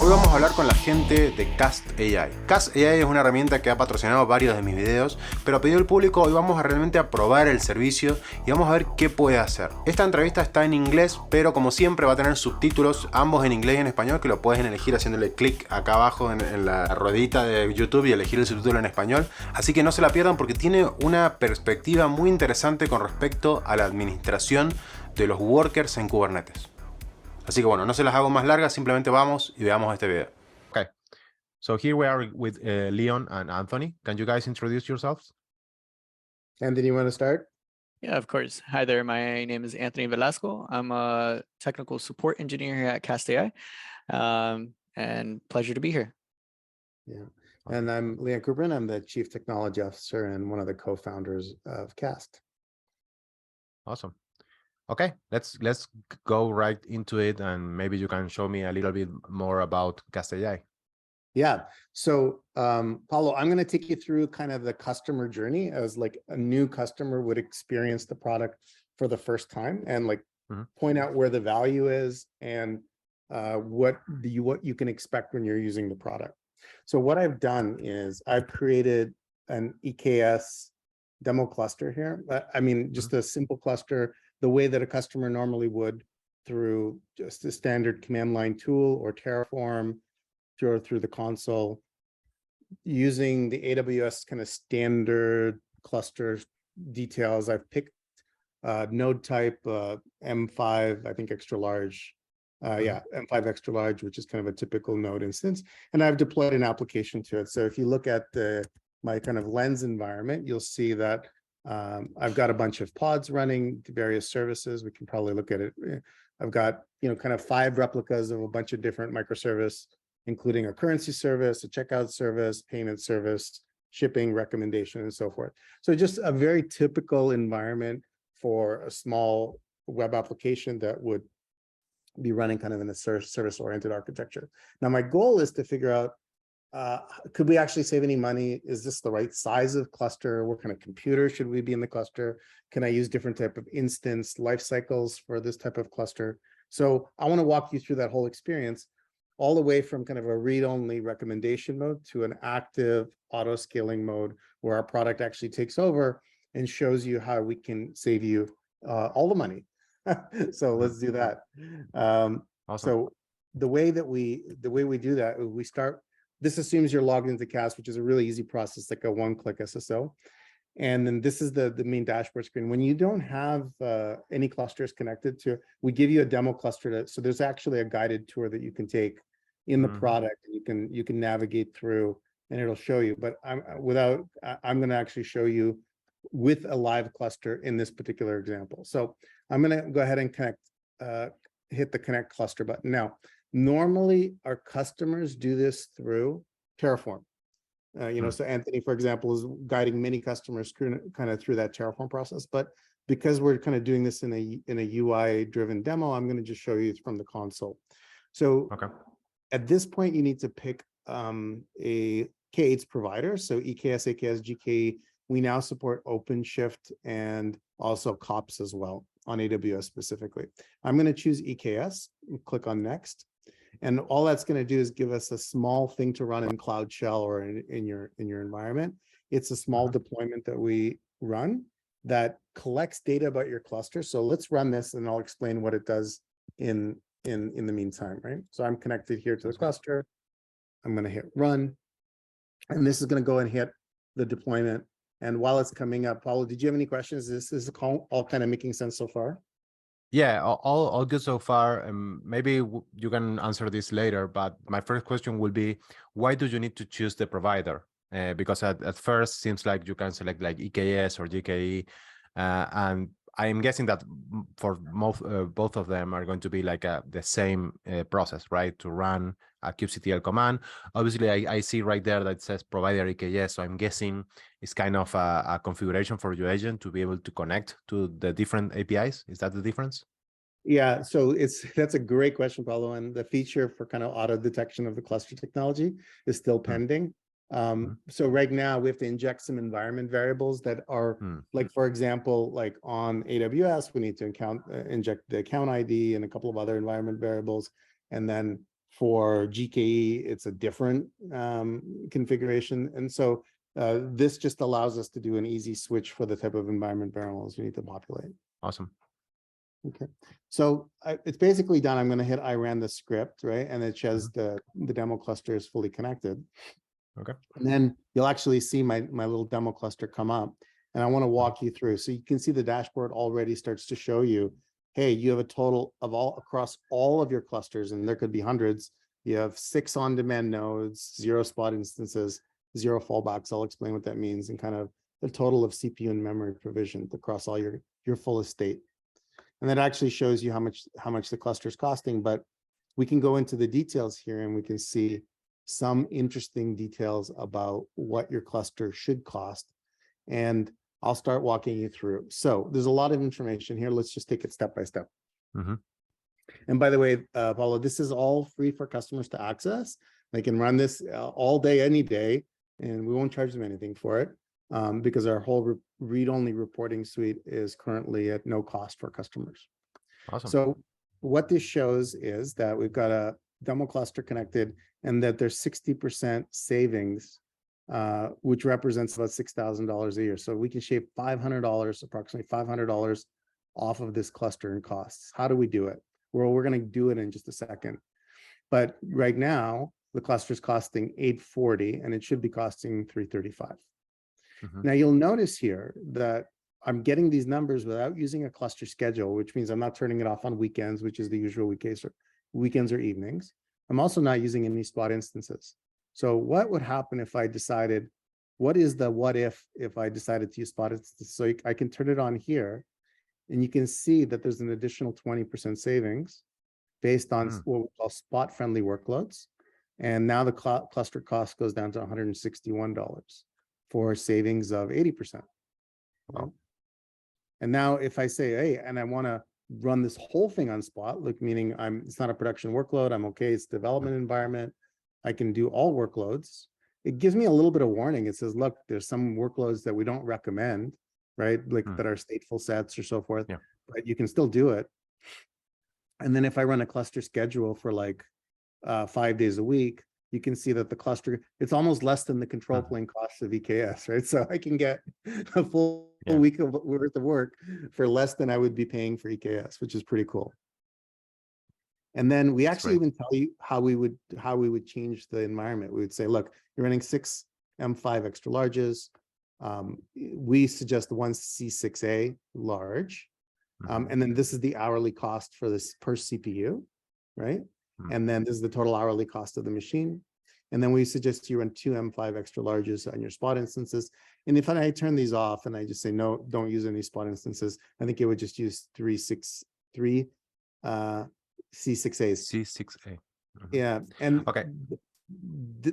Hoy vamos a hablar con la gente de CAST.AI. CAST.AI es una herramienta que ha patrocinado varios de mis videos, pero a pedido del público hoy vamos a realmente a probar el servicio y vamos a ver qué puede hacer. Esta entrevista está en inglés, pero como siempre va a tener subtítulos, ambos en inglés y en español, que lo pueden elegir haciéndole clic acá abajo en la ruedita de YouTube y elegir el subtítulo en español. Así que no se la pierdan porque tiene una perspectiva muy interesante con respecto a la administración de los workers en Kubernetes. Así que bueno, no se las hago más largas, simplemente vamos y veamos este video. Okay, so here we are with Leon and Anthony. Can you guys introduce yourselves? Anthony, you want to start? Yeah, of course. Hi there. My name is Anthony Velasco. I'm a technical support engineer here at CAST.AI, and pleasure to be here. Yeah, and I'm Leon Cooper. I'm the Chief Technology Officer and one of the co-founders of CAST. Awesome. Okay, let's go right into it, and maybe you can show me a little bit more about CAST.AI. Yeah, so Paulo, I'm going to take you through kind of the customer journey as like a new customer would experience the product for the first time, and like point out where the value is and what you can expect when you're using the product. So what I've done is I've created an EKS demo cluster here. I mean, just a simple cluster, the way that a customer normally would through just a standard command line tool or Terraform through the console, using the AWS kind of standard cluster details. I've picked node type M5, I think extra large. Yeah, M5 extra large, which is kind of a typical node instance. And I've deployed an application to it. So if you look at my kind of Lens environment, you'll see that I've got a bunch of pods running various services. We can probably look at it. I've got, kind of 5 replicas of a bunch of different microservice, including a currency service, a checkout service, payment service, shipping recommendation, and so forth. So just a very typical environment for a small web application that would be running kind of in a service-oriented architecture. Now, my goal is to figure out, could we actually save any money? Is this the right size of cluster? What kind of computer should we be in the cluster? Can I use different type of instance life cycles for this type of cluster? So I want to walk you through that whole experience, all the way from kind of a read-only recommendation mode to an active auto-scaling mode where our product actually takes over and shows you how we can save you all the money. So let's do that. Awesome. So the way we do that, we start. This assumes you're logged into CAST, which is a really easy process, like a one-click SSO. And then this is the main dashboard screen. When you don't have any clusters connected to it, we give you a demo cluster. So there's actually a guided tour that you can take in the product. You can navigate through, and it'll show you. But I'm going to actually show you with a live cluster in this particular example. So I'm going to go ahead and hit the connect cluster button. Now, normally our customers do this through Terraform. So Anthony, for example, is guiding many customers kind of through that Terraform process. But because we're kind of doing this in a UI-driven demo, I'm going to just show you from the console. So at this point, you need to pick a K8s provider. So EKS, AKS, GKE. We now support OpenShift and also COPS as well on AWS specifically. I'm going to choose EKS, click on next. And all that's going to do is give us a small thing to run in Cloud Shell or in your environment. It's a small deployment that we run that collects data about your cluster. So let's run this and I'll explain what it does in the meantime, right? So I'm connected here to the cluster. I'm going to hit run. And this is going to go and hit the deployment. And while it's coming up, Paulo, did you have any questions? This is all kind of making sense so far? Yeah, all good so far. Maybe you can answer this later, but my first question will be, why do you need to choose the provider? Because at first seems like you can select like EKS or GKE, and I'm guessing that for both of them are going to be like the same process, right? To run a kubectl command. Obviously, I see right there that it says provider EKS, so I'm guessing it's kind of a configuration for your agent to be able to connect to the different APIs. Is that the difference? Yeah, so that's a great question, Paulo. And the feature for kind of auto detection of the cluster technology is still pending. So right now we have to inject some environment variables that are like, for example, like on AWS, we need to inject the account ID and a couple of other environment variables, and then For GKE, it's a different configuration. And so this just allows us to do an easy switch for the type of environment variables we need to populate. Awesome. Okay, so it's basically done. I'm going to hit I ran the script, right? And it says the demo cluster is fully connected. Okay. And then you'll actually see my little demo cluster come up. And I want to walk you through. So you can see the dashboard already starts to show you, hey, you have a total of across all of your clusters, and there could be hundreds. You have 6 on-demand nodes, 0 spot instances, 0 fallbacks. I'll explain what that means, and kind of the total of CPU and memory provisioned across all your full estate. And that actually shows you how much the cluster is costing. But we can go into the details here, and we can see some interesting details about what your cluster should cost. And I'll start walking you through. So there's a lot of information here. Let's just take it step by step. And by the way, Paulo, this is all free for customers to access. They can run this all day, any day, and we won't charge them anything for it because our whole read-only reporting suite is currently at no cost for customers. Awesome. So what this shows is that we've got a demo cluster connected, and that there's 60% savings, which represents about $6,000 a year. So we can shave $500, approximately $500 off of this cluster in costs. How do we do it? Well, we're going to do it in just a second. But right now, the cluster is costing $840, and it should be costing $335. Now, you'll notice here that I'm getting these numbers without using a cluster schedule, which means I'm not turning it off on weekends, which is the usual weekends or evenings. I'm also not using any spot instances. So what would happen if I decided, what is the what if I decided to use spot instances? So I can turn it on here, and you can see that there's an additional 20% savings based on what we call spot-friendly workloads. And now the cluster cost goes down to $161 for savings of 80%. Wow. And now if I say, hey, and I want to run this whole thing on spot, like meaning it's not a production workload, I'm okay, it's development environment, I can do all workloads. It gives me a little bit of warning. It says, look, there's some workloads that we don't recommend, right? Like that are stateful sets or so forth, but you can still do it. And then if I run a cluster schedule for like 5 days a week, you can see that the cluster, it's almost less than the control plane costs of EKS, right? So I can get a full week of worth of work for less than I would be paying for EKS, which is pretty cool. And then we actually even tell you how we would change the environment. We would say, look, you're running 6 M5 extra larges. We suggest 1 C6A large. And then this is the hourly cost for this per CPU, right? And then this is the total hourly cost of the machine. And then we suggest you run 2 M5 extra larges on your spot instances. And if I turn these off and I just say, no, don't use any spot instances, I think it would just use 3 C6As. C6A. Yeah. And okay.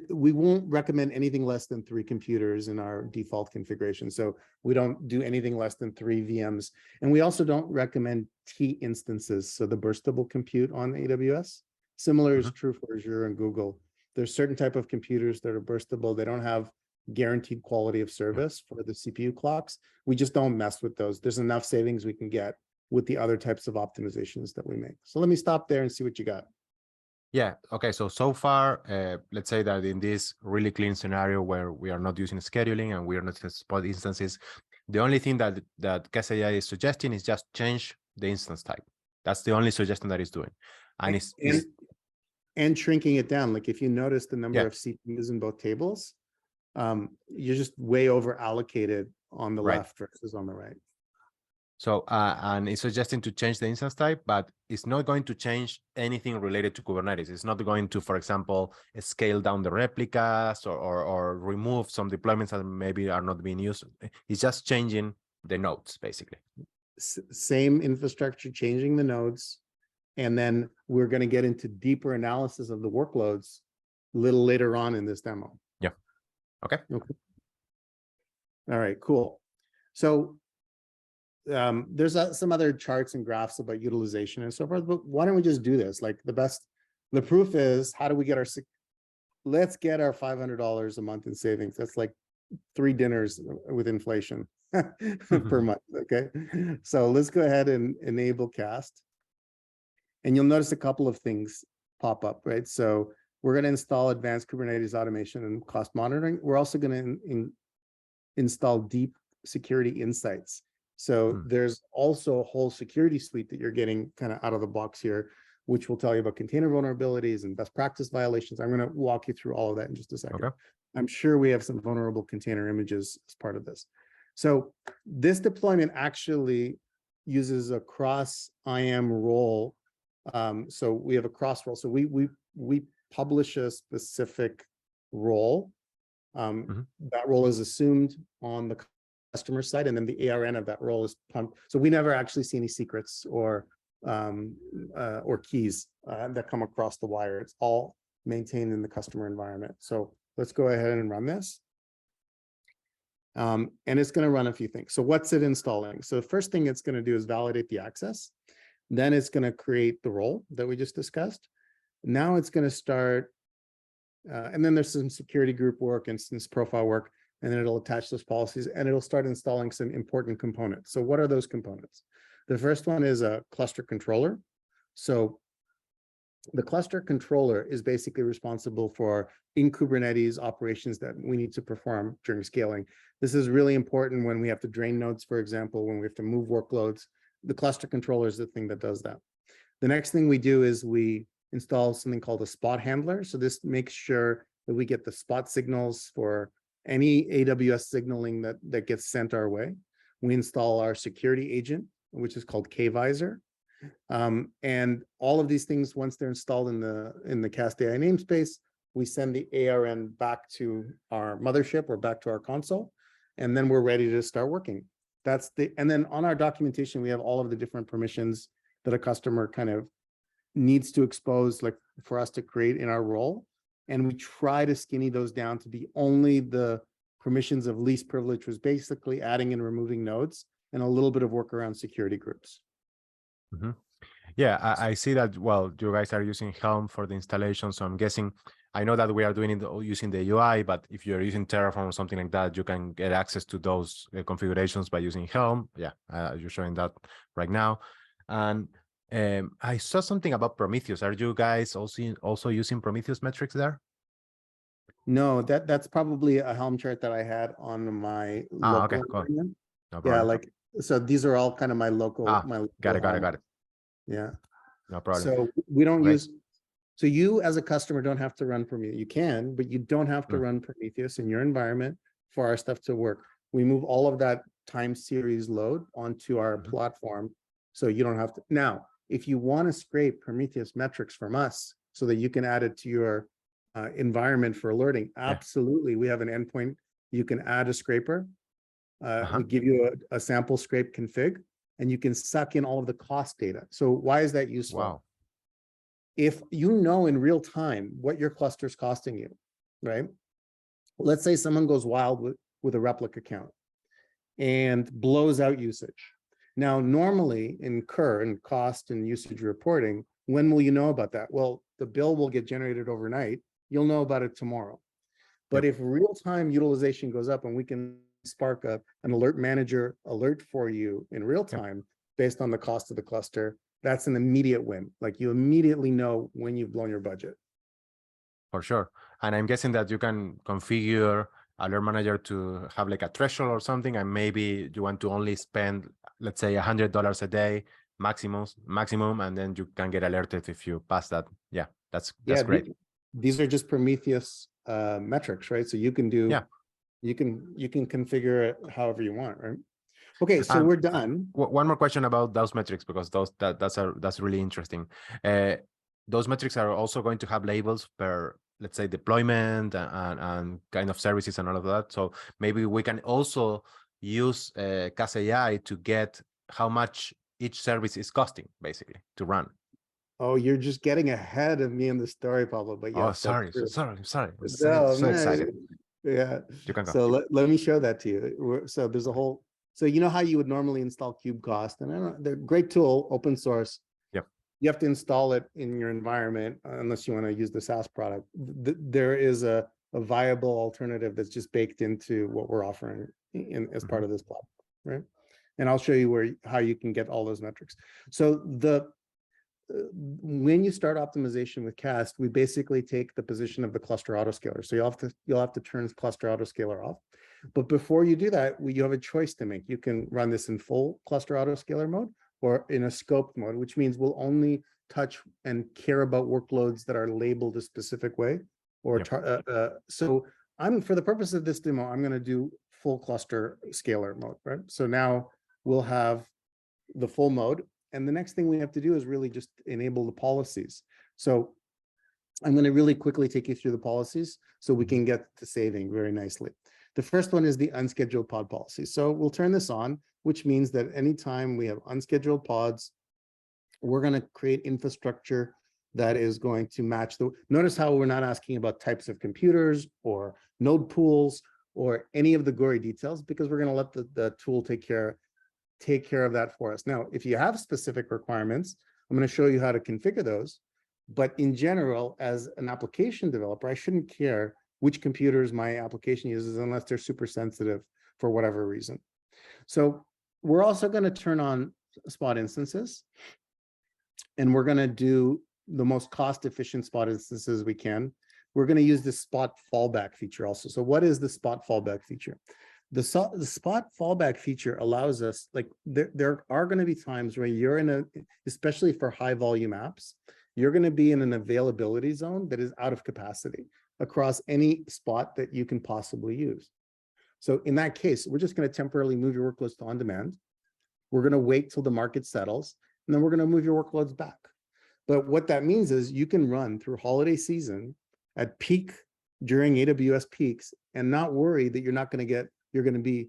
We won't recommend anything less than 3 computers in our default configuration. So we don't do anything less than 3 VMs. And we also don't recommend T instances. So the burstable compute on AWS. Similar is true for Azure and Google. There's certain type of computers that are burstable. They don't have guaranteed quality of service for the CPU clocks. We just don't mess with those. There's enough savings we can get with the other types of optimizations that we make. So let me stop there and see what you got. Yeah. Okay. So far, let's say that in this really clean scenario where we are not using scheduling and we are not using spot instances, the only thing that CAST.AI is suggesting is just change the instance type. That's the only suggestion that it's doing. And shrinking it down. Like if you notice the number of CPUs in both tables, you're just way over allocated on the left versus on the right. So, and it's suggesting to change the instance type, but it's not going to change anything related to Kubernetes. It's not going to, for example, scale down the replicas or remove some deployments that maybe are not being used. It's just changing the nodes, basically. Same infrastructure, changing the nodes. And then we're going to get into deeper analysis of the workloads a little later on in this demo. Yeah. Okay. All right, cool. So there's some other charts and graphs about utilization and so forth, but why don't we just do this? Like the proof is, how do we get let's get our $500 a month in savings. That's like 3 dinners with inflation per month, okay? So let's go ahead and enable CAST. And you'll notice a couple of things. pop up, right? So we're going to install advanced Kubernetes automation and cost monitoring. We're also going to install deep security insights. So there's also a whole security suite that you're getting kind of out of the box here, which will tell you about container vulnerabilities and best practice violations. I'm going to walk you through all of that in just a second. Okay. I'm sure we have some vulnerable container images as part of this. So this deployment actually uses a cross IAM role. So we have a cross role. So we publish a specific role. That role is assumed on the customer side, and then the ARN of that role is pumped. So we never actually see any secrets or keys that come across the wire. It's all maintained in the customer environment. So let's go ahead and run this. And it's going to run a few things. So what's it installing? So the first thing it's going to do is validate the access. Then it's going to create the role that we just discussed. Now it's going to start, and then there's some security group work, instance profile work, and then it'll attach those policies and it'll start installing some important components. So what are those components? The first one is a cluster controller. So the cluster controller is basically responsible for in Kubernetes operations that we need to perform during scaling. This is really important when we have to drain nodes, for example, when we have to move workloads. The cluster controller is the thing that does that. The next thing we do is we install something called a spot handler. So this makes sure that we get the spot signals for any AWS signaling that gets sent our way. We install our security agent, which is called KVisor. And all of these things, once they're installed in the CAST.AI namespace, we send the ARN back to our mothership or back to our console, and then we're ready to start working. And then on our documentation, we have all of the different permissions that a customer kind of needs to expose, like for us to create in our role. And we try to skinny those down to be only the permissions of least privilege, was basically adding and removing nodes and a little bit of work around security groups. Yeah, I see that, well, you guys are using Helm for the installation, so I'm guessing, I know that we are doing it using the UI, but if you're using Terraform or something like that, you can get access to those configurations by using Helm. Yeah, you're showing that right now. And I saw something about Prometheus. Are you guys also using Prometheus metrics there? No, that's probably a Helm chart that I had on my local environment. No yeah, like, so these are all kind of my local. Got it. Yeah. No problem. So we don't use, so you as a customer don't have to run Prometheus. You can, but you don't have to run Prometheus in your environment for our stuff to work. We move all of that time series load onto our platform, so you don't have to. Now, if you want to scrape Prometheus metrics from us so that you can add it to your environment for alerting, absolutely. We have an endpoint. You can add a scraper. We give you a sample scrape config, and you can suck in all of the cost data. So why is that useful? Wow. If you know in real time what your cluster is costing you, right? Let's say someone goes wild with a replica account and blows out usage. Now, normally in cost and usage reporting, when will you know about that? Well, the bill will get generated overnight. You'll know about it tomorrow. But if real-time utilization goes up and we can spark up an alert manager alert for you in real time based on the cost of the cluster, that's an immediate win. Like, you immediately know when you've blown your budget. For sure. And I'm guessing that you can configure alert manager to have like a threshold or something, and maybe you want to only spend, let's say, $100 a day maximum, and then you can get alerted if you pass that. Yeah, that's great. These are just Prometheus metrics, right? So you can do, you can configure it however you want, right? Okay, so we're done. One more question about those metrics, because that's really interesting. Those metrics are also going to have labels per, let's say, deployment and kind of services and all of that. So maybe we can also use CAST.AI to get how much each service is costing, basically, to run. Oh, you're just getting ahead of me in the story, Pablo. But yeah, sorry. I'm so excited. Yeah. You can go. So let me show that to you. So there's a whole. So you know how you would normally install KubeCost, and they're a great tool, open source. Yep. You have to install it in your environment unless you want to use the SaaS product. There is a viable alternative that's just baked into what we're offering as part of this platform, right? And I'll show you how you can get all those metrics. So when you start optimization with CAST, we basically take the position of the cluster autoscaler. So you'll have to turn cluster autoscaler off. But before you do that, you have a choice to make. You can run this in full cluster autoscaler mode or in a scoped mode, which means we'll only touch and care about workloads that are labeled a specific way. Or so for the purpose of this demo, I'm going to do full cluster scaler mode, right? So now we'll have the full mode. And the next thing we have to do is really just enable the policies. So I'm going to really quickly take you through the policies so we can get to saving very nicely. The first one is the unscheduled pod policy. So we'll turn this on, which means that anytime we have unscheduled pods, we're going to create infrastructure that is going to match notice how we're not asking about types of computers or node pools or any of the gory details, because we're going to let the tool take care of that for us. Now, if you have specific requirements, I'm going to show you how to configure those. But in general, as an application developer, I shouldn't care which computers my application uses unless they're super sensitive for whatever reason. So we're also going to turn on spot instances, and we're going to do the most cost-efficient spot instances we can. We're going to use the spot fallback feature also. So what is the spot fallback feature? The spot fallback feature allows us, like there are going to be times where you're especially for high volume apps, you're going to be in an availability zone that is out of capacity across any spot that you can possibly use. So in that case, we're just going to temporarily move your workloads to on demand. We're going to wait till the market settles, and then we're going to move your workloads back. But what that means is you can run through holiday season at peak during AWS peaks and not worry that you're going to be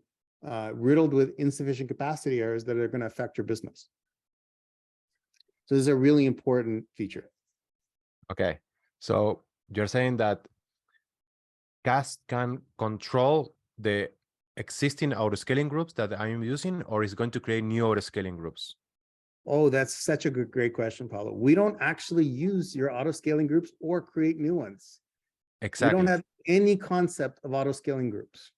riddled with insufficient capacity errors that are going to affect your business. So this is a really important feature. Okay, so you're saying that CAST can control the existing autoscaling groups that I'm using, or is going to create new autoscaling groups? Oh, that's such a great question, Paulo. We don't actually use your autoscaling groups or create new ones. Exactly. We don't have any concept of autoscaling groups.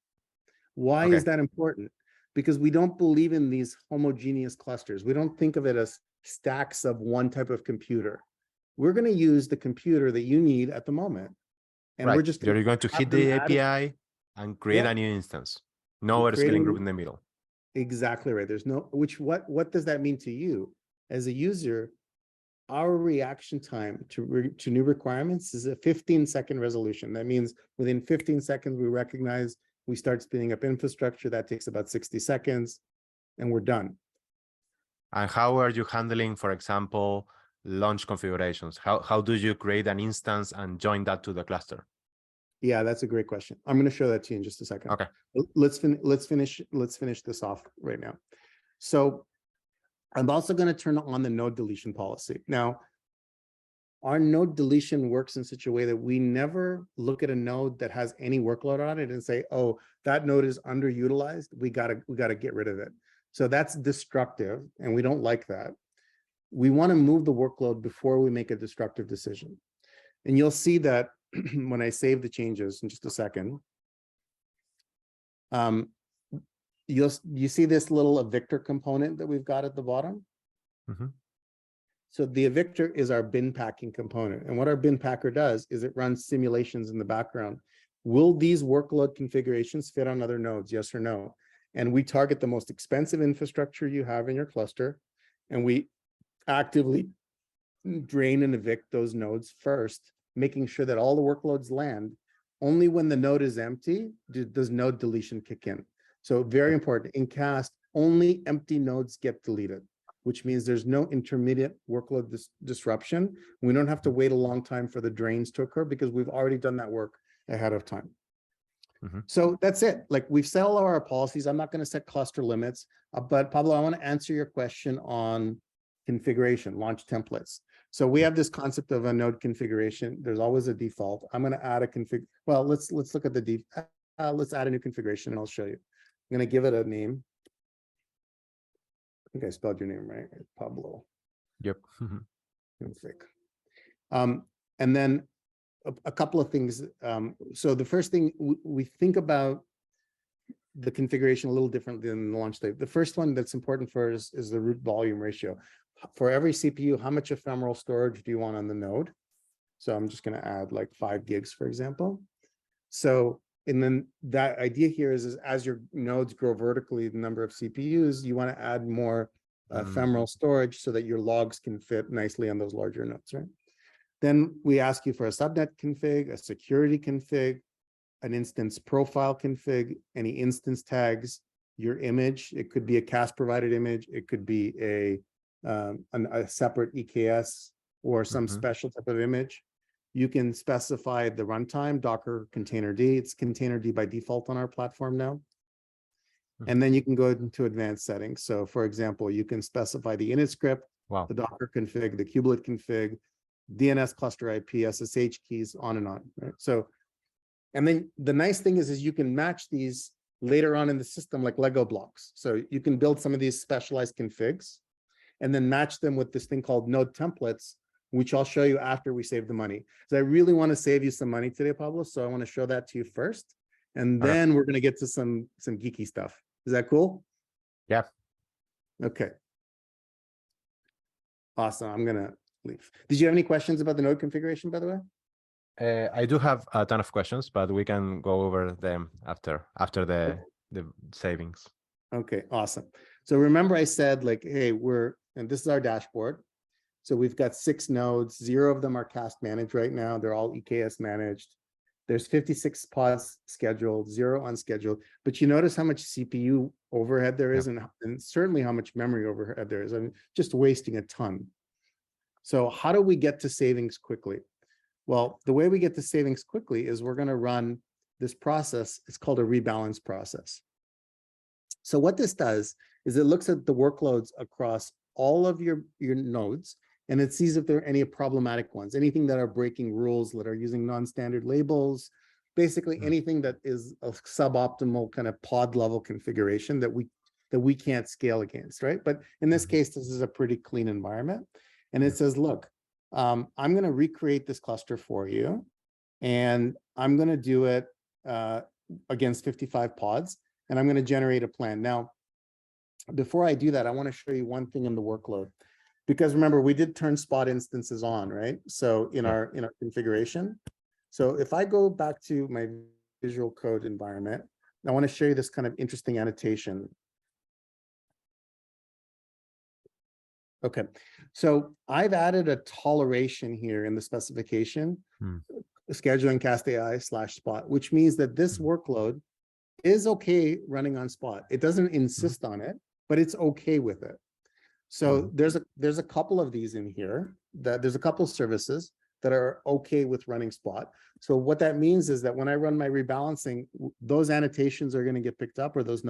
Why is that important? Because we don't believe in these homogeneous clusters. We don't think of it as stacks of one type of computer. We're going to use the computer that you need at the moment. And we're just you're going to hit the API and create a new instance. No autoscaling group in the middle. Exactly right. There's no, what does that mean to you? As a user, our reaction time to new requirements is a 15-second resolution. That means within 15 seconds, we recognize, we start spinning up infrastructure. That takes about 60 seconds, and we're done. And how are you handling, for example, launch configurations? How do you create an instance and join that to the cluster? Yeah, that's a great question. I'm going to show that to you in just a second. Okay. Let's finish this off right now. So I'm also going to turn on the node deletion policy. Now, our node deletion works in such a way that we never look at a node that has any workload on it and say, oh, that node is underutilized. We gotta get rid of it. So that's destructive, and we don't like that. We want to move the workload before we make a destructive decision. And you'll see that when I save the changes in just a second. You see this little evictor component that we've got at the bottom? Mm-hmm. So the evictor is our bin packing component. And what our bin packer does is it runs simulations in the background. Will these workload configurations fit on other nodes? Yes or no? And we target the most expensive infrastructure you have in your cluster, and we actively drain and evict those nodes first, making sure that all the workloads land. Only when the node is empty does node deletion kick in. So very important. In CAST, only empty nodes get deleted, which means there's no intermediate workload disruption. We don't have to wait a long time for the drains to occur because we've already done that work ahead of time. Mm-hmm. So that's it. Like, we've set all of our policies. I'm not going to set cluster limits, but Pablo, I want to answer your question on configuration, launch templates. So we have this concept of a node configuration. There's always a default. I'm going to add a config. Well, let's look at the let's add a new configuration and I'll show you. I'm going to give it a name. I think I spelled your name right, Pablo. Yep. And then a couple of things. So the first thing, we think about the configuration a little different than the launch type. The first one that's important for us is the root volume ratio. for every CPU, how much ephemeral storage do you want on the node? So I'm just going to add like 5 gigs, for example. So, and then that idea here is as your nodes grow vertically, the number of CPUs, you want to add more ephemeral storage so that your logs can fit nicely on those larger nodes, right? Then we ask you for a subnet config, a security config, an instance profile config, any instance tags, your image. It could be a CAST provided image. It could be a separate EKS or some special type of image. You can specify the runtime, Docker containerd. It's containerd by default on our platform now. And then you can go into advanced settings. So for example, you can specify the init script, the Docker config, the kubelet config, DNS cluster IP, SSH keys, on and on, right? So, and then the nice thing is you can match these later on in the system like Lego blocks. So you can build some of these specialized configs and then match them with this thing called node templates, which I'll show you after we save the money. So I really want to save you some money today, Pablo. So I want to show that to you first. And then we're going to get to some geeky stuff. Is that cool? Yeah. Okay. Awesome. I'm going to leave. Did you have any questions about the node configuration, by the way? I do have a ton of questions, but we can go over them after the savings. Okay, awesome. So remember I said like, hey, and this is our dashboard. So we've got 6 nodes, 0 of them are CAST managed right now. They're all EKS managed. There's 56 pods scheduled, 0 unscheduled. But you notice how much CPU overhead there is, and certainly how much memory overhead there is. I mean, just wasting a ton. So how do we get to savings quickly? Well, the way we get to savings quickly is we're going to run this process. It's called a rebalance process. So what this does is it looks at the workloads across all of your nodes, and it sees if there are any problematic ones, anything that are breaking rules, that are using non-standard labels, basically anything that is a suboptimal kind of pod level configuration that we can't scale against, right? But in this case, this is a pretty clean environment. And it says, look, I'm going to recreate this cluster for you, and I'm going to do it against 55 pods, and I'm going to generate a plan. Now, before I do that, I want to show you one thing in the workload, because remember, we did turn spot instances on, right? So in our configuration. So if I go back to my Visual Code environment, I want to show you this kind of interesting annotation. Okay, so I've added a toleration here in the specification, scheduling CAST.AI /spot, which means that this workload is okay running on spot. It doesn't insist on it, but it's okay with it. So there's a couple of these in here, that there's a couple of services that are okay with running spot. So what that means is that when I run my rebalancing, those annotations are going to get picked up, or those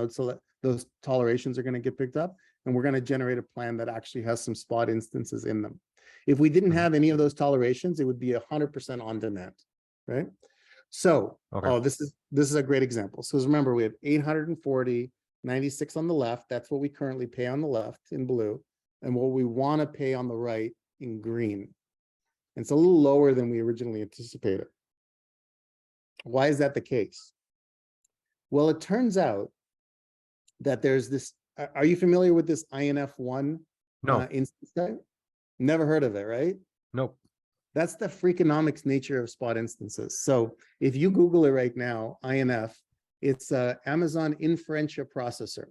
those tolerations are going to get picked up, and we're going to generate a plan that actually has some spot instances in them. If we didn't have any of those tolerations, it would be 100% on demand, right? So, this is a great example. So remember, we have 840, 96 on the left. That's what we currently pay on the left in blue, and what we want to pay on the right in green. And it's a little lower than we originally anticipated. Why is that the case? Well, it turns out that there's this. Are you familiar with this INF1 instance type? Never heard of it, right? Nope. That's the freakonomics nature of spot instances. So if you Google it right now, INF, it's a Amazon Inferentia processor.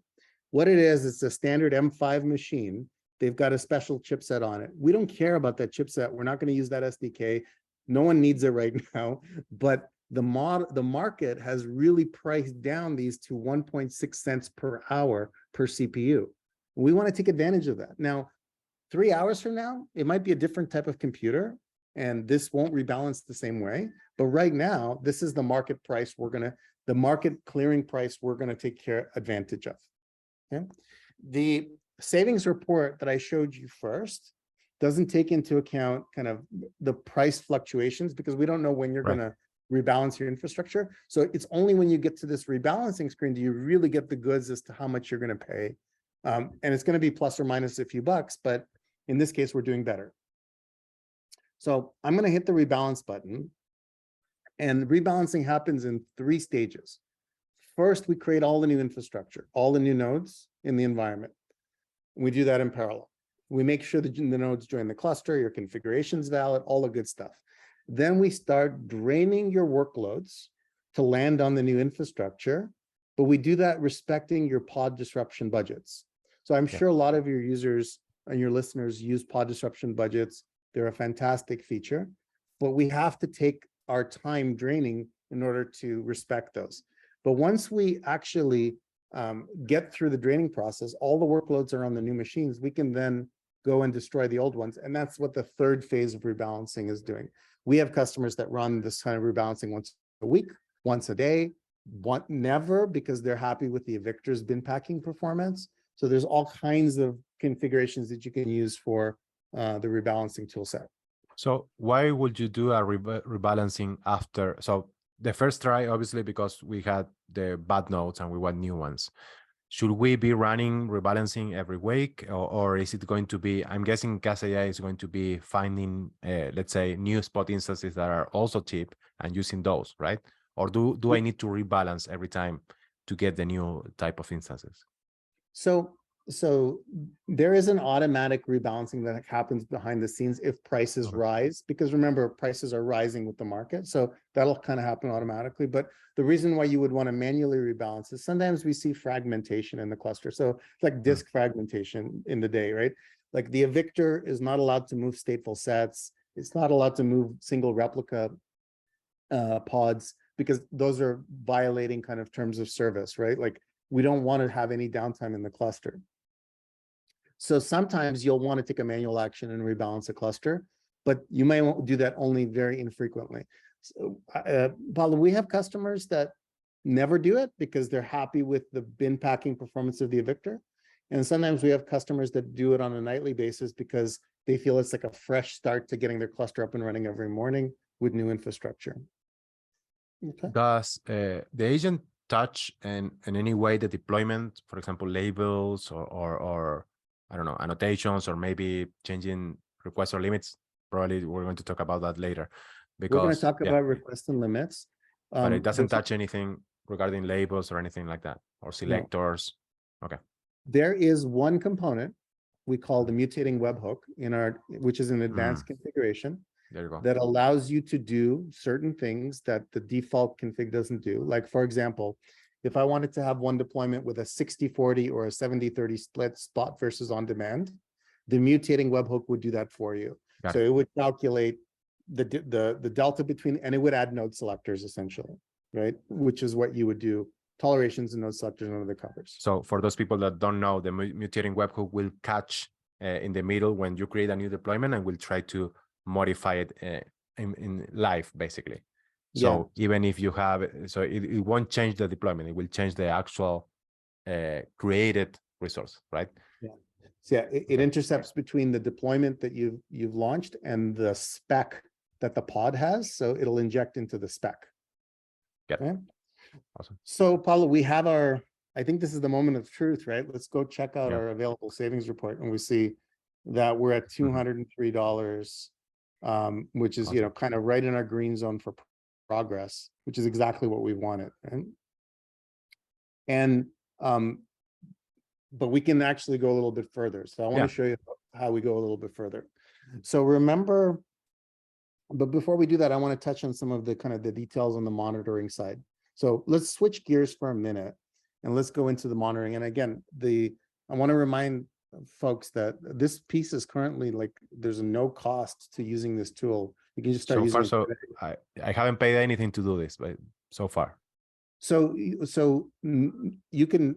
What it is, it's a standard M5 machine. They've got a special chipset on it. We don't care about that chipset. We're not going to use that SDK. No one needs it right now. But the market has really priced down these to 1.6 cents per hour per CPU. We want to take advantage of that. Now, 3 hours from now, it might be a different type of computer, and this won't rebalance the same way. But right now, this is the market price the market clearing price we're going to take advantage of. Okay. The savings report that I showed you first doesn't take into account kind of the price fluctuations, because we don't know when you're going to rebalance your infrastructure. So it's only when you get to this rebalancing screen do you really get the goods as to how much you're going to pay. And it's going to be plus or minus a few bucks, but in this case, we're doing better. So I'm going to hit the rebalance button, and rebalancing happens in 3 stages. First, we create all the new infrastructure, all the new nodes in the environment. We do that in parallel. We make sure that the nodes join the cluster, your configuration's valid, all the good stuff. Then we start draining your workloads to land on the new infrastructure, but we do that respecting your pod disruption budgets. So I'm sure a lot of your users and your listeners use pod disruption budgets. They're a fantastic feature, but we have to take our time draining in order to respect those. But once we actually get through the draining process, all the workloads are on the new machines, we can then go and destroy the old ones. And that's what the third phase of rebalancing is doing. We have customers that run this kind of rebalancing once a week, once a day, never, because they're happy with the Evictor's bin packing performance. So there's all kinds of configurations that you can use for the rebalancing tool set. So why would you do a rebalancing after? So the first try, obviously, because we had the bad nodes and we want new ones. Should we be running rebalancing every week, or is it going to be, I'm guessing CAST.AI is going to be finding, let's say, new spot instances that are also cheap and using those, right? Or do I need to rebalance every time to get the new type of instances? So there is an automatic rebalancing that happens behind the scenes if prices rise, because remember, prices are rising with the market. So that'll kind of happen automatically. But the reason why you would want to manually rebalance is sometimes we see fragmentation in the cluster. So it's like disk fragmentation in the day, right? Like the Evictor is not allowed to move stateful sets. It's not allowed to move single replica pods, because those are violating kind of terms of service, right? Like we don't want to have any downtime in the cluster. So sometimes you'll want to take a manual action and rebalance a cluster, but you may do that only very infrequently. So, Paulo, we have customers that never do it because they're happy with the bin packing performance of the Evictor. And sometimes we have customers that do it on a nightly basis because they feel it's like a fresh start to getting their cluster up and running every morning with new infrastructure. Okay. Does the agent touch in any way the deployment, for example, labels or I don't know, annotations, or maybe changing requests or limits? Probably we're going to talk about that later. Because we're going to talk about requests and limits. But it doesn't touch anything regarding labels or anything like that, or selectors. No. Okay. There is one component we call the mutating webhook which is an advanced configuration. There you go. That allows you to do certain things that the default config doesn't do. Like, for example, if I wanted to have one deployment with a 60-40 or a 70-30 split spot versus on demand, the mutating webhook would do that for you. So it would calculate the delta between, and it would add node selectors essentially, right? Which is what you would do, tolerations and node selectors and other covers. So for those people that don't know, the mutating webhook will catch in the middle when you create a new deployment and will try to modify it in live, basically. So even if you have, so it won't change the deployment, it will change the actual created resource, right? Yeah. So yeah, it intercepts between the deployment that you've launched and the spec that the pod has. So it'll inject into the spec. Okay. Awesome. So Paulo, we have I think this is the moment of truth, right? Let's go check out our available savings report, and we see that we're at $203, which is, kind of right in our green zone for progress, which is exactly what we wanted, right? And but we can actually go a little bit further. So I want to show you how we go a little bit further. So remember, but before we do that, I want to touch on some of the kind of the details on the monitoring side. So let's switch gears for a minute and let's go into the monitoring. And again, I want to remind folks that this piece is currently there's no cost to using this tool. You can just start using it. So I haven't paid anything to do this, but so far. So you can,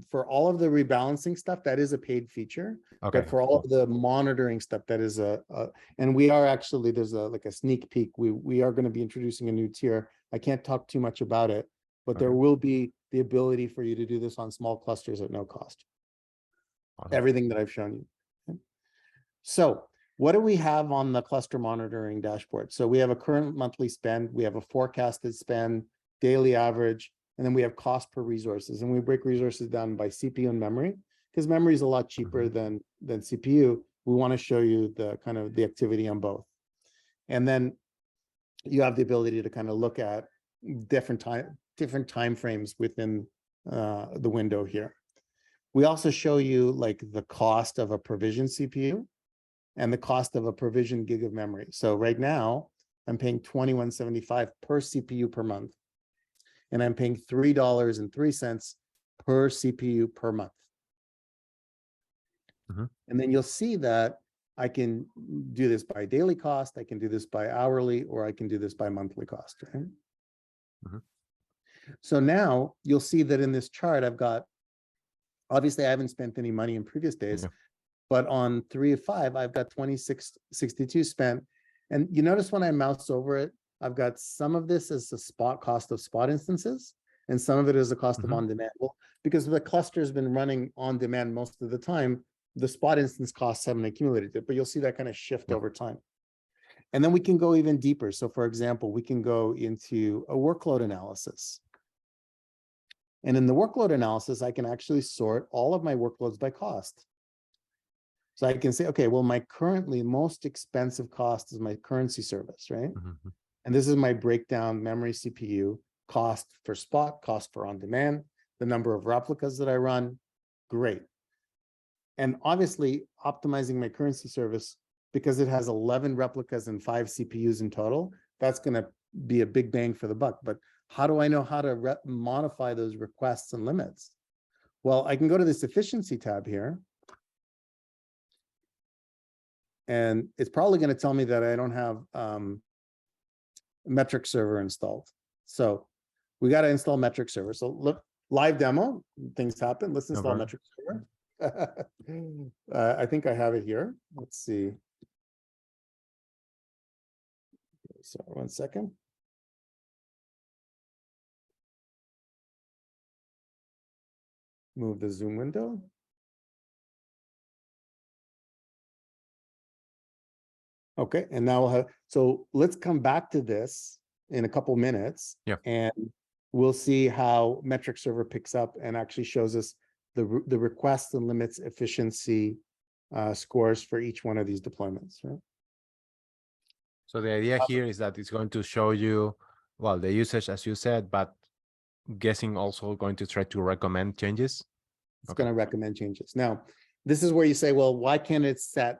for all of the rebalancing stuff, that is a paid feature. Okay. But for all of the monitoring stuff, that is and we are actually, there's a sneak peek. We are going to be introducing a new tier. I can't talk too much about it, but there will be the ability for you to do this on small clusters at no cost. Awesome. Everything that I've shown you. Okay. So what do we have on the cluster monitoring dashboard? So we have a current monthly spend, we have a forecasted spend, daily average, and then we have cost per resources. And we break resources down by CPU and memory, because memory is a lot cheaper than CPU. We want to show you the kind of the activity on both. And then you have the ability to kind of look at different time frames within the window here. We also show you like the cost of a provisioned CPU and the cost of a provisioned gig of memory. So right now I'm paying $21.75 per CPU per month, and I'm paying $3.03 per CPU per month. And then you'll see that I can do this by daily cost, I can do this by hourly, or I can do this by monthly cost, right? So now you'll see that in this chart, I've got, obviously I haven't spent any money in previous days, but on 3 of 5, I've got 26.62 spent. And you notice when I mouse over it, I've got some of this as the spot cost of spot instances, and some of it is the cost of on-demand. Well, because the cluster has been running on demand most of the time, the spot instance costs haven't accumulated it, but you'll see that kind of shift over time. And then we can go even deeper. So for example, we can go into a workload analysis. And in the workload analysis, I can actually sort all of my workloads by cost. So I can say, okay, well, my currently most expensive cost is my currency service, right? And this is my breakdown memory CPU, cost for spot, cost for on-demand, the number of replicas that I run, great. And obviously optimizing my currency service, because it has 11 replicas and 5 CPUs in total, that's gonna be a big bang for the buck. But how do I know how to modify those requests and limits? Well, I can go to this efficiency tab here, and it's probably going to tell me that I don't have metric server installed. So we got to install metric server. So look, live demo, things happen. Let's install metric server. I think I have it here. Let's see. So 1 second. Move the Zoom window. Okay, and now we'll have, so let's come back to this in a couple minutes, and we'll see how metric server picks up and actually shows us the requests and limits efficiency scores for each one of these deployments, right? So the idea here is that it's going to show you, well, the usage as you said, but guessing also going to try to recommend changes. It's going to recommend changes. Now, this is where you say, well, why can't it set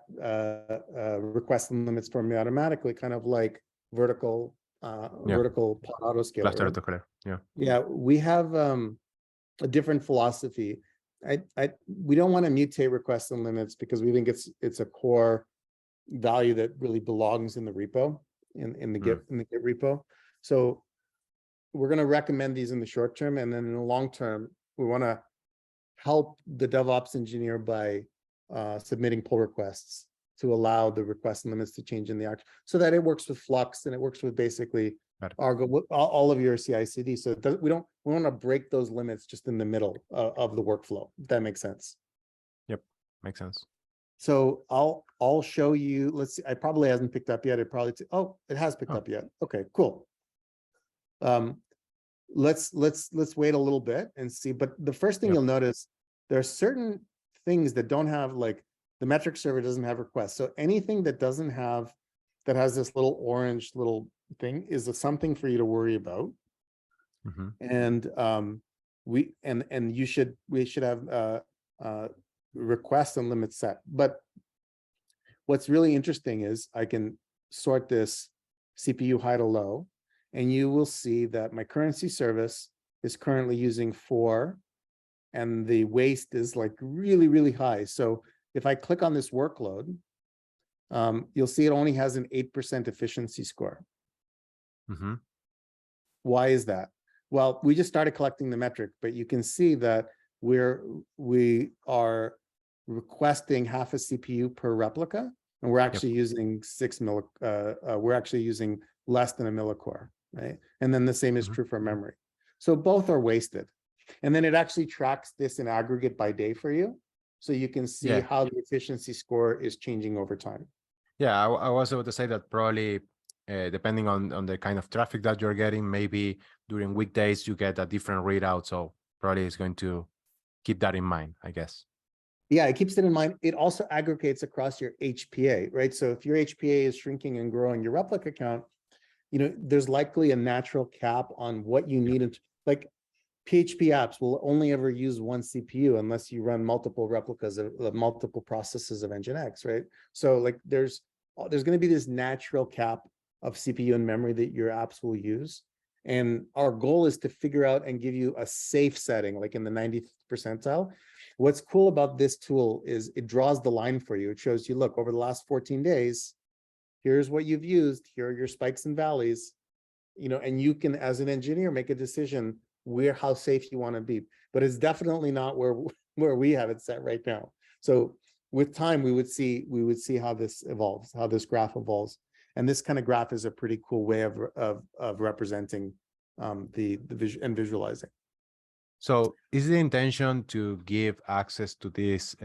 requests and limits for me automatically, kind of like vertical vertical pod autoscaler. Cluster right? autoscaler. Yeah, we have a different philosophy. We don't want to mutate requests and limits because we think it's a core value that really belongs in the repo, in the Git repo. So we're going to recommend these in the short term, and then in the long term, we want to help the DevOps engineer by submitting pull requests to allow the requests and limits to change in the action, so that it works with Flux and it works with basically all of your CI/CD. So we want to break those limits just in the middle of the workflow. If that makes sense. Yep, makes sense. So I'll show you. Let's see. I probably hasn't picked up yet. It probably it has picked up yet. Okay, cool. Let's wait a little bit and see. But the first thing you'll notice, there are certain things that don't have, like the metric server doesn't have requests. So anything that doesn't have, that has this little orange little thing is something for you to worry about. And we should have requests and limits set. But what's really interesting is I can sort this CPU high to low, and you will see that my currency service is currently using 4, and the waste is like really, really high. So if I click on this workload, you'll see it only has an 8% efficiency score. Why is that? Well, we just started collecting the metric, but you can see that we are requesting half a CPU per replica, and we're actually using we're actually using less than a millicore, right? And then the same is true for memory. So both are wasted. And then it actually tracks this in aggregate by day for you, so you can see how the efficiency score is changing over time. Yeah, I was about to say that probably depending on the kind of traffic that you're getting, maybe during weekdays you get a different readout. So probably it's going to keep that in mind, I guess. Yeah, it keeps it in mind. It also aggregates across your HPA, right? So if your HPA is shrinking and growing your replica count, there's likely a natural cap on what you need. Like PHP apps will only ever use one CPU unless you run multiple replicas of multiple processes of Nginx, right? So like there's going to be this natural cap of CPU and memory that your apps will use. And our goal is to figure out and give you a safe setting, like in the 90th percentile. What's cool about this tool is it draws the line for you. It shows you, look, over the last 14 days, here's what you've used. Here are your spikes and valleys, and you can, as an engineer, make a decision how safe you want to be. But it's definitely not where we have it set right now. So with time, we would see how this evolves, how this graph evolves. And this kind of graph is a pretty cool way of representing the visualizing. So is the intention to give access to this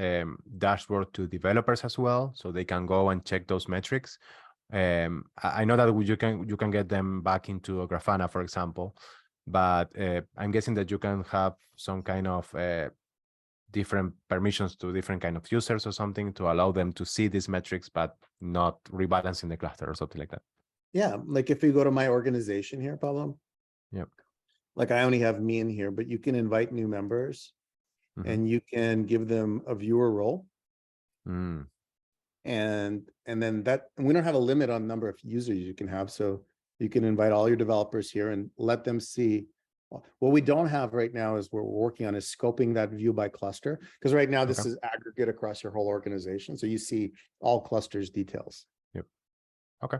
dashboard to developers as well, so they can go and check those metrics? I know that you can get them back into a Grafana, for example, but I'm guessing that you can have some kind of different permissions to different kind of users or something to allow them to see these metrics, but not rebalancing the cluster or something like that. Yeah, like if you go to my organization here, Pablo. Yep. Like I only have me in here, but you can invite new members and you can give them a viewer role. And then we don't have a limit on number of users you can have. So you can invite all your developers here and let them see. What we don't have right now is we're working on is scoping that view by cluster. Because right now this is aggregate across your whole organization. So you see all clusters details. Yep. Okay.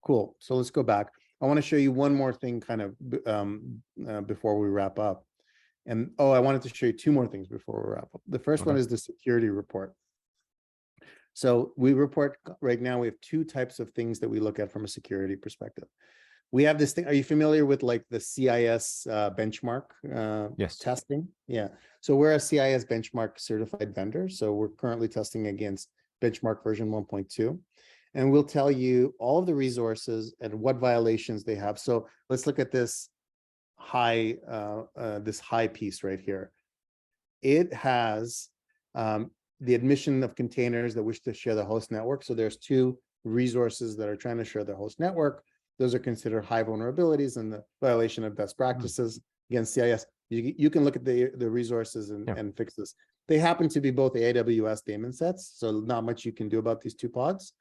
Cool. So let's go back. I want to show you one more thing kind of before we wrap up. And I wanted to show you two more things before we wrap up. The first one is the security report. So we report right now, we have two types of things that we look at from a security perspective. We have this thing. Are you familiar with like the CIS benchmark testing? Yeah. So we're a CIS benchmark certified vendor. So we're currently testing against benchmark version 1.2. And we'll tell you all of the resources and what violations they have. So let's look at this high piece right here. It has the admission of containers that wish to share the host network. So there's two resources that are trying to share the host network. Those are considered high vulnerabilities and the violation of best practices against CIS. You can look at the resources and fix this. They happen to be both AWS daemon sets, so not much you can do about these two pods.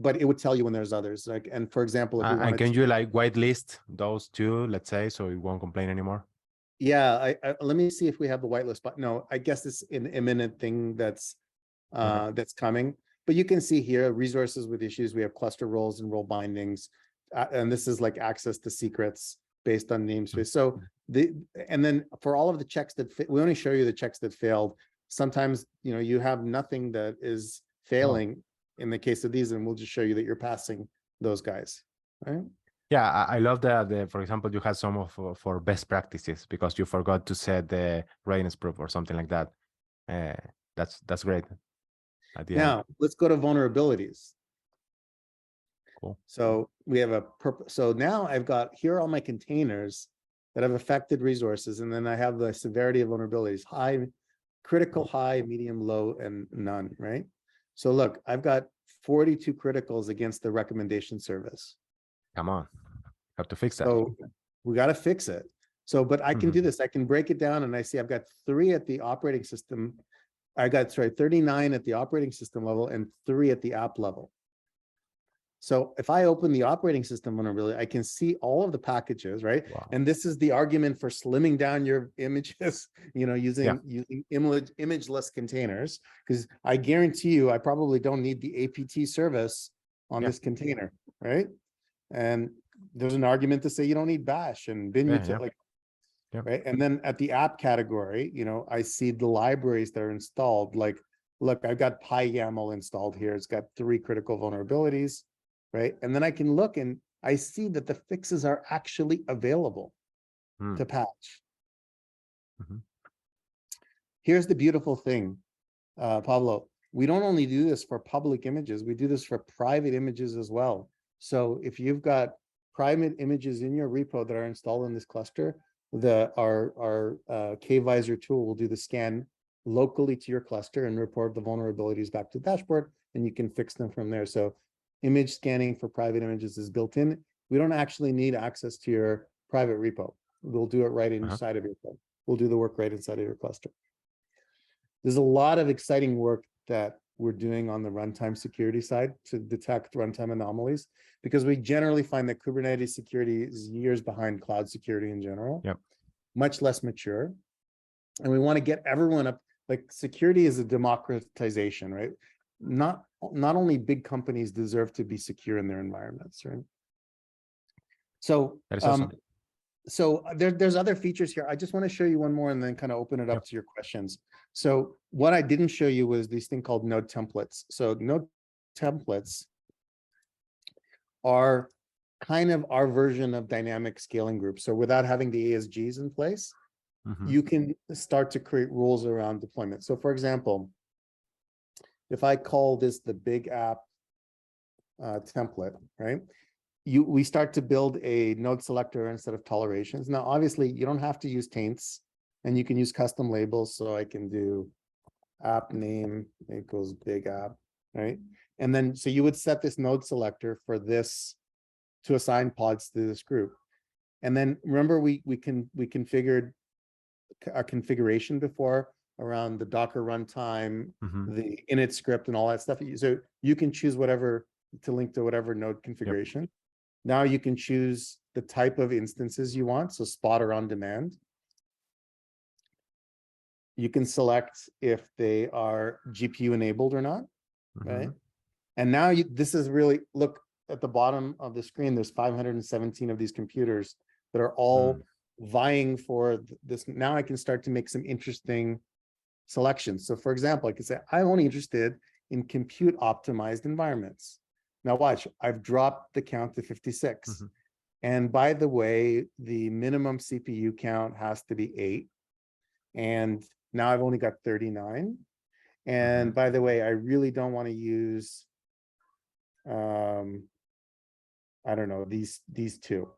But it would tell you when there's others. Like, and for example, if and can you like whitelist those two, let's say, so you won't complain anymore? Yeah, let me see if we have the whitelist. But no, I guess it's an imminent thing that's coming. But you can see here resources with issues. We have cluster roles and role bindings, and this is like access to secrets based on namespace. So and then for all of the checks that we only show you the checks that failed. Sometimes you have nothing that is failing. In the case of these, and we'll just show you that you're passing those guys, right? Yeah, I love that. For example, you had some for best practices because you forgot to set the readiness proof or something like that. That's great. Now let's go to vulnerabilities. Cool. So we have so now I've got here are all my containers that have affected resources, and then I have the severity of vulnerabilities: high, critical, high, medium, low, and none. Right. So look, I've got 42 criticals against the recommendation service. Come on, have to fix that. So we got to fix it. So, but I can do this. I can break it down, and I see I've got 3 at the operating system. 39 at the operating system level and 3 at the app level. So if I open the operating system vulnerability, I can see all of the packages, right? Wow. And this is the argument for slimming down your images, using imageless containers, because I guarantee you, I probably don't need the APT service on this container, right? And there's an argument to say you don't need bash and bin right? And then at the app category, I see the libraries that are installed. Like, look, I've got PyYAML installed here. It's got 3 critical vulnerabilities. Right. And then I can look and I see that the fixes are actually available to patch. Here's the beautiful thing, Pablo. We don't only do this for public images, we do this for private images as well. So if you've got private images in your repo that are installed in this cluster, our KVisor tool will do the scan locally to your cluster and report the vulnerabilities back to the dashboard, and you can fix them from there. So image scanning for private images is built in. We don't actually need access to your private repo. We'll do it right inside of your cluster. We'll do the work right inside of your cluster. There's a lot of exciting work that we're doing on the runtime security side to detect runtime anomalies, because we generally find that Kubernetes security is years behind cloud security in general, much less mature. And we want to get everyone up, like security is a democratization, right? Not only big companies deserve to be secure in their environments, right? So, awesome. So there's other features here. I just want to show you one more and then kind of open it up to your questions. So what I didn't show you was this thing called node templates. So node templates are kind of our version of dynamic scaling groups. So without having the ASGs in place, you can start to create rules around deployment. So for example, if I call this the big app template, right? We start to build a node selector instead of tolerations. Now, obviously, you don't have to use taints, and you can use custom labels. So I can do app name equals big app, right? And then, so you would set this node selector for this to assign pods to this group. And then remember, we configured our configuration before around the Docker runtime, the init script, and all that stuff. So you can choose whatever to link to whatever node configuration. Now you can choose the type of instances you want, so spot or on demand. You can select if they are GPU enabled or not, right? And now this is really, look at the bottom of the screen, there's 517 of these computers that are all vying for this. Now I can start to make some interesting selections. So for example, I could say, I'm only interested in compute optimized environments. Now watch, I've dropped the count to 56. And by the way, the minimum CPU count has to be 8. And now I've only got 39. And by the way, I really don't want to use, I don't know, these two,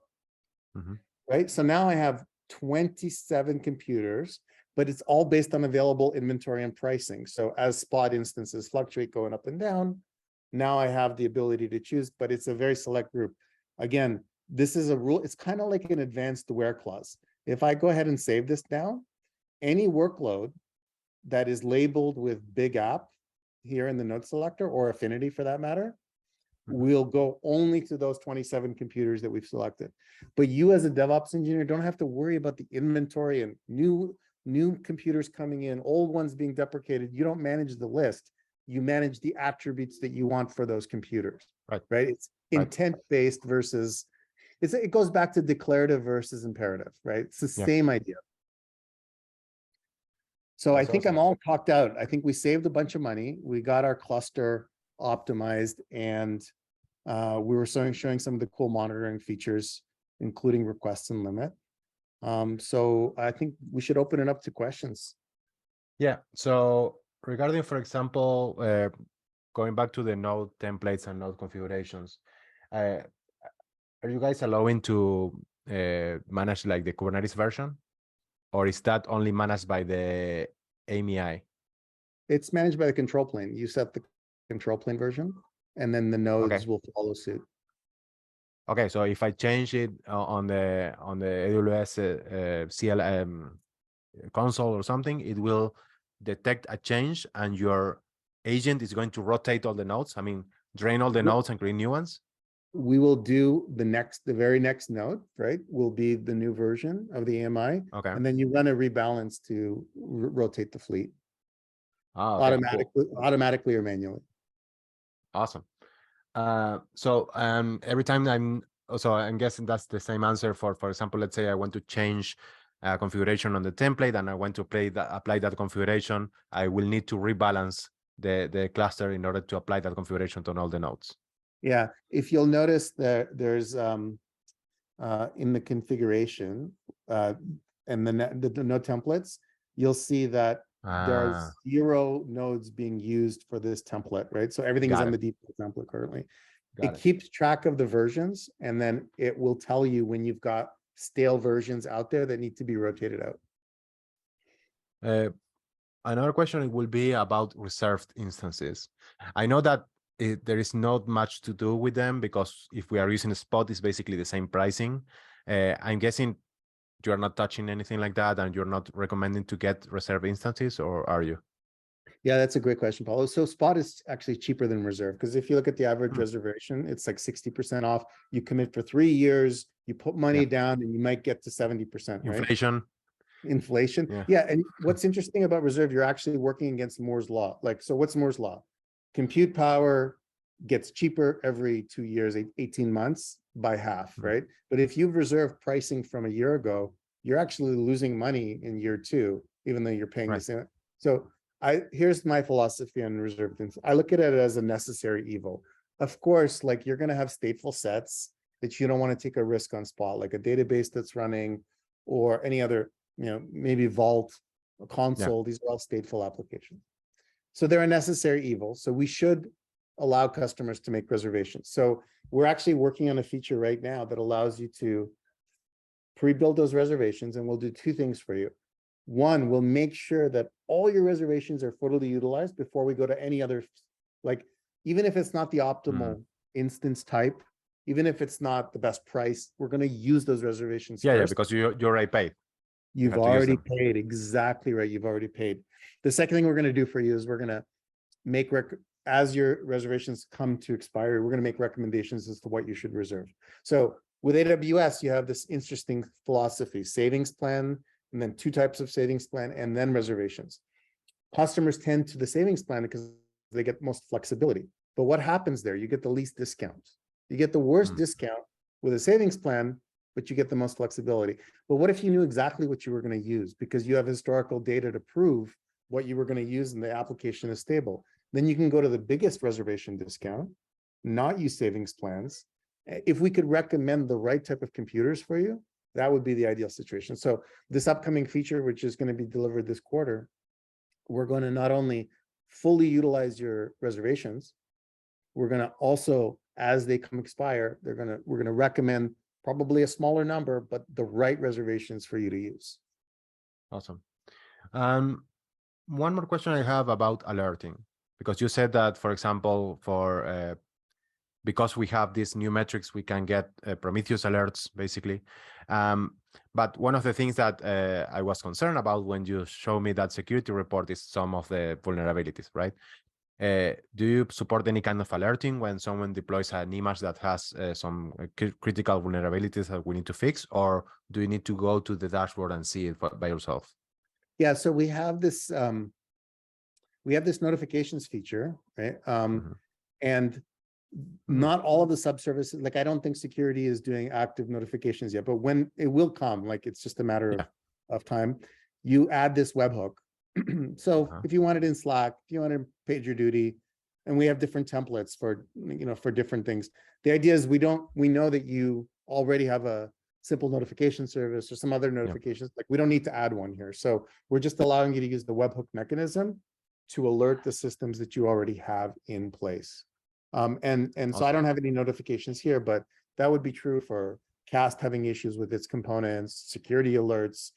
right? So now I have 27 computers, but it's all based on available inventory and pricing. So as spot instances fluctuate going up and down, now I have the ability to choose, but it's a very select group. Again, this is a rule. It's kind of like an advanced where clause. If I go ahead and save this now, any workload that is labeled with big app here in the node selector, or affinity for that matter, will go only to those 27 computers that we've selected. But you as a DevOps engineer don't have to worry about the inventory and new computers coming in, old ones being deprecated. You don't manage the list. You manage the attributes that you want for those computers, right? It's intent-based versus, it goes back to declarative versus imperative, right? It's the same idea. So I think I'm all talked out. I think we saved a bunch of money. We got our cluster optimized, and we were showing some of the cool monitoring features, including requests and limit. So I think we should open it up to questions. Yeah, so regarding, for example, going back to the node templates and node configurations, are you guys allowing to manage like the Kubernetes version, or is that only managed by the AMI? It's managed by the control plane. You set the control plane version, and then the nodes will follow suit. Okay, so if I change it on the AWS console or something, it will detect a change, and your agent is going to rotate all the nodes. I mean, drain all the nodes and create new ones. We will do the very next node, right? Will be the new version of the AMI. Okay. And then you run a rebalance to rotate the fleet. Automatically or manually. Awesome. So every time I'm guessing that's the same answer for example, let's say I want to change configuration on the template and I want to apply that configuration, I will need to rebalance the cluster in order to apply that configuration to all the nodes. Yeah, if you'll notice that there's in the configuration and the node templates, you'll see that there are 0 nodes being used for this template, right? So everything is on the default template currently. It keeps track of the versions, and then it will tell you when you've got stale versions out there that need to be rotated out. Another question will be about reserved instances. I know that there is not much to do with them, because if we are using a spot, it's basically the same pricing. I'm guessing you're not touching anything like that, and you're not recommending to get reserve instances, or are you? Yeah, that's a great question, Paulo. So spot is actually cheaper than reserve, because if you look at the average reservation, it's like 60% off. You commit for 3 years, you put money down, and you might get to 70%, right? Inflation. Yeah. And what's interesting about reserve, you're actually working against Moore's law. Like, so what's Moore's law? Compute power gets cheaper every 2 years, 18 months by half, right? But if you've reserved pricing from a year ago, you're actually losing money in year 2, even though you're paying the same. So here's my philosophy on reserve things. I look at it as a necessary evil. Of course, like, you're going to have stateful sets that you don't want to take a risk on spot, like a database that's running, or any other, maybe Vault, a console. These are all stateful applications. So they're a necessary evil. So we should allow customers to make reservations. So we're actually working on a feature right now that allows you to pre-build those reservations, and we'll do 2 things for you. One, we'll make sure that all your reservations are fully utilized before we go to any other, like, even if it's not the optimal instance type, even if it's not the best price, we're going to use those reservations first. Yeah, because you already paid. You've already paid. Exactly right. You've already paid. The second thing we're going to do for you is we're going to make, as your reservations come to expiry, we're going to make recommendations as to what you should reserve. So with AWS, you have this interesting philosophy: savings plan, and then 2 types of savings plan, and then reservations. Customers tend to the savings plan because they get most flexibility. But what happens there? You get the least discount. You get the worst discount with a savings plan, but you get the most flexibility. But what if you knew exactly what you were going to use, because you have historical data to prove what you were going to use and the application is stable? Then you can go to the biggest reservation discount, not use savings plans. If we could recommend the right type of computers for you, that would be the ideal situation. So this upcoming feature, which is going to be delivered this quarter, we're going to not only fully utilize your reservations, we're going to also, as they come expire, we're going to recommend probably a smaller number, but the right reservations for you to use. Awesome. One more question I have about alerting, because you said that, for example, because we have these new metrics, we can get Prometheus alerts, basically. But one of the things that I was concerned about when you show me that security report is some of the vulnerabilities, right? Do you support any kind of alerting when someone deploys an image that has some critical vulnerabilities that we need to fix, or do you need to go to the dashboard and see it by yourself? Yeah, so we have this notifications feature, right? And not all of the subservices, like, I don't think security is doing active notifications yet, but when it will come, like, it's just a matter of time. You add this webhook. So if you want it in Slack, if you want it in PagerDuty, and we have different templates for, for different things. The idea is we know that you already have a simple notification service or some other notifications. Like, we don't need to add one here. So we're just allowing you to use the webhook mechanism to alert the systems that you already have in place. And so I don't have any notifications here, but that would be true for CAST having issues with its components, security alerts,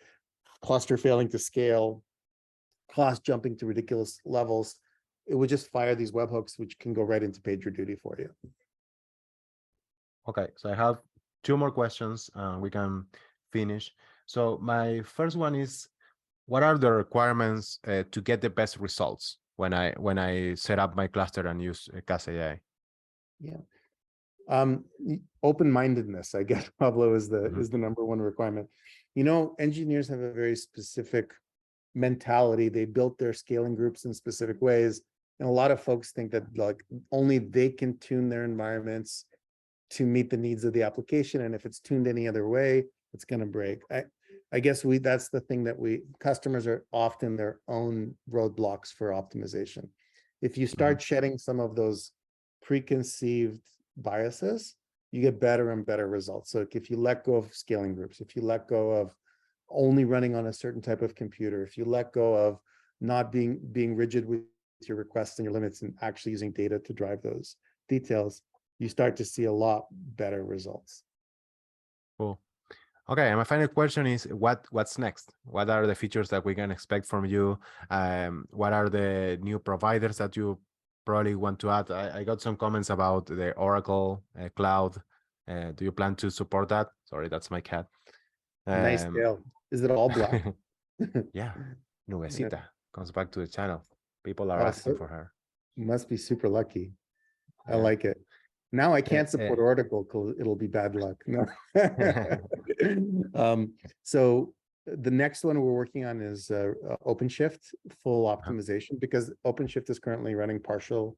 cluster failing to scale, cost jumping to ridiculous levels. It would just fire these webhooks, which can go right into PagerDuty for you. Okay, so I have 2 more questions. We can finish. So my first one is, what are the requirements to get the best results when I set up my cluster and use CAST.AI? Yeah. Open-mindedness, I guess, Pablo, is the number 1 requirement. Engineers have a very specific mentality. They built their scaling groups in specific ways. And a lot of folks think that, like, only they can tune their environments to meet the needs of the application. And if it's tuned any other way, it's going to break. I guess that's the thing that customers are often their own roadblocks for optimization. If you start shedding some of those preconceived biases, you get better and better results. So if you let go of scaling groups, if you let go of only running on a certain type of computer, if you let go of not being rigid with your requests and your limits and actually using data to drive those details, you start to see a lot better results. Cool. Okay, and my final question is, what's next? What are the features that we can expect from you? What are the new providers that you probably want to add? I got some comments about the Oracle cloud. Do you plan to support that? Sorry, that's my cat. Nice tail. Is it all black? Yeah, Yeah. Nubecita comes back to the channel. People are Oh, asking so for her. must be super lucky. I Yeah. like it. Now I can't Eh, support eh. Oracle because it'll be bad luck. No. So the next one we're working on is OpenShift full optimization, because OpenShift is currently running partial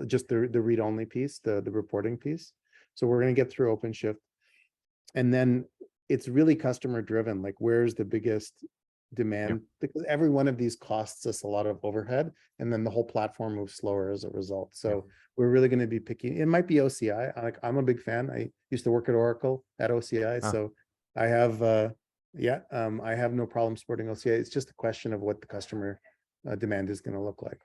just the read-only piece, the reporting piece. So we're going to get through OpenShift, and then it's really customer driven. Like, where's the biggest demand? Because every one of these costs us a lot of overhead, and then the whole platform moves slower as a result. So we're really going to be picking. It might be OCI. I'm a big fan. I used to work at Oracle at OCI, so I have I have no problem supporting OCI. It's just a question of what the customer demand is going to look like.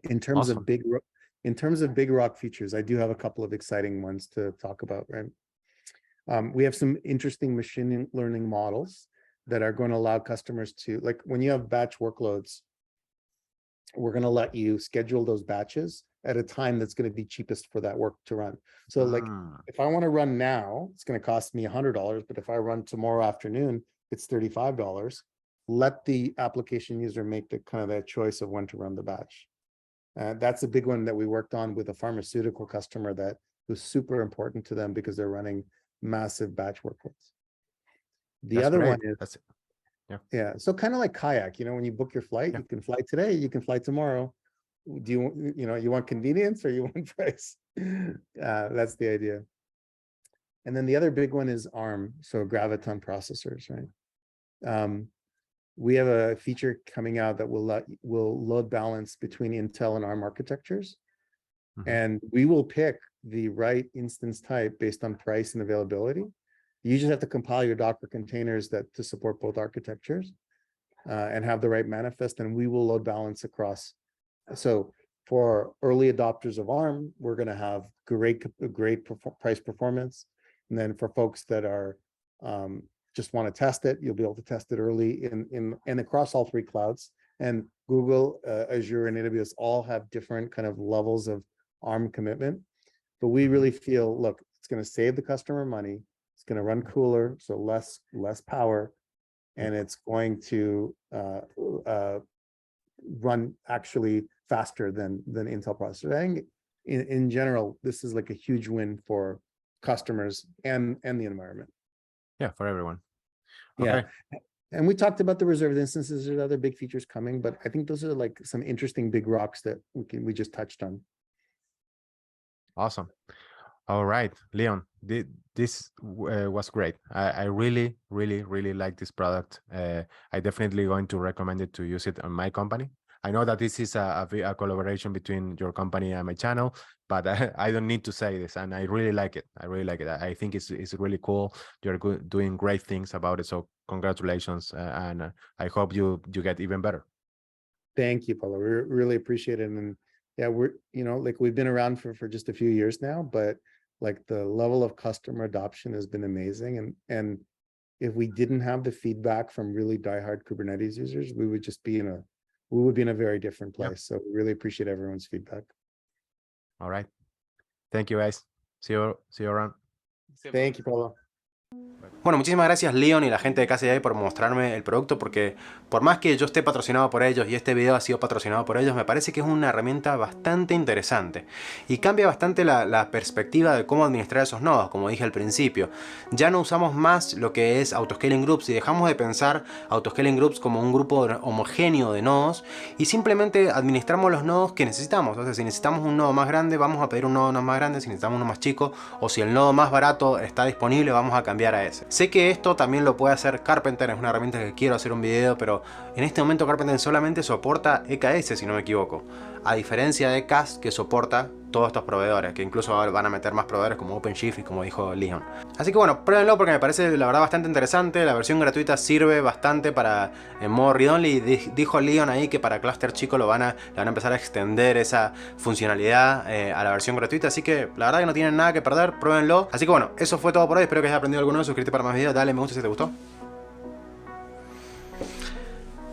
In terms of big rock features, I do have a couple of exciting ones to talk about, right? We have some interesting machine learning models that are going to allow customers to, like, when you have batch workloads, we're going to let you schedule those batches at a time that's going to be cheapest for that work to run. So like, if I want to run now, it's going to cost me $100, but if I run tomorrow afternoon, it's $35. Let the application user make the kind of that choice of when to run the batch. That's a big one that we worked on with a pharmaceutical customer that was super important to them because they're running massive batch workloads. The other one is, so kind of like kayak, when you book your flight, you can fly today, you can fly tomorrow. Do you want convenience or you want price? That's the idea. And then the other big one is ARM, so graviton processors, right? We have a feature coming out that will load balance between Intel and ARM architectures. And we will pick the right instance type based on price and availability. You just have to compile your Docker containers to support both architectures and have the right manifest, and we will load balance across. So for early adopters of ARM, we're going to have great price performance. And then for folks that are just want to test it, you'll be able to test it early and across all three clouds. And Google, Azure, and AWS all have different kind of levels of ARM commitment. But we really feel, look, it's going to save the customer money. It's going to run cooler, so less power, and it's going to run actually faster than Intel processors. I think in general, this is like a huge win for customers and the environment. Yeah, for everyone. Okay. Yeah. And we talked about the reserved instances. There's other big features coming, but I think those are like some interesting big rocks that we just touched on. Awesome. All right, Leon, this was great. I really, really, really like this product. I definitely going to recommend it to use it on my company. I know that this is a collaboration between your company and my channel, but I don't need to say this, and I really like it. I really like it. I think it's really cool. You're doing great things about it. So congratulations, and I hope you get even better. Thank you, Paulo. We really appreciate it. And yeah, we're like we've been around for just a few years now, but like the level of customer adoption has been amazing. And if we didn't have the feedback from really diehard Kubernetes users, we would just be in a very different place. So we really appreciate everyone's feedback. All right. Thank you, guys. See you around. Thank you, Paulo. Bueno, muchísimas gracias Leon y la gente de CAST.AI por mostrarme el producto, porque por más que yo esté patrocinado por ellos y este video ha sido patrocinado por ellos, me parece que es una herramienta bastante interesante y cambia bastante la perspectiva de cómo administrar esos nodos. Como dije al principio, ya no usamos más lo que es autoscaling groups y dejamos de pensar autoscaling groups como un grupo homogéneo de nodos y simplemente administramos los nodos que necesitamos. O sea, si necesitamos un nodo más grande, vamos a pedir un nodo más grande. Si necesitamos uno más chico, o si el nodo más barato está disponible, vamos a cambiar a ese. Sé que esto también lo puede hacer Carpenter, es una herramienta que quiero hacer un video, pero en este momento Carpenter solamente soporta EKS, si no me equivoco. A diferencia de CAST, que soporta todos estos proveedores, que incluso van a meter más proveedores como OpenShift y como dijo Leon. Así que bueno, pruébenlo porque me parece la verdad bastante interesante. La versión gratuita sirve bastante para en modo read-only. Dijo Leon ahí que para cluster chico le van a empezar a extender esa funcionalidad a la versión gratuita. Así que la verdad que no tienen nada que perder, pruébenlo. Así que bueno, eso fue todo por hoy. Espero que hayas aprendido algo nuevo. Suscríbete para más videos, dale me gusta si te gustó.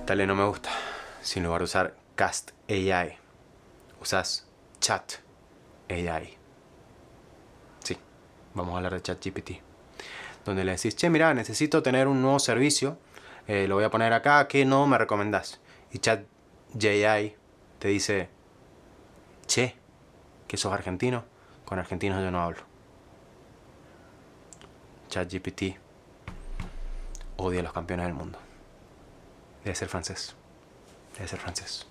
Dale no me gusta. Si en lugar de usar CAST.AI, usas ChatAI. Sí, vamos a hablar de ChatGPT. donde le decís, che, mirá, necesito tener un nuevo servicio, lo voy a poner acá, ¿qué no me recomendás? Y CAST.AI te dice, che, ¿que sos argentino? Con argentinos yo no hablo. ChatGPT odia a los campeones del mundo. Debe ser francés. Debe ser francés.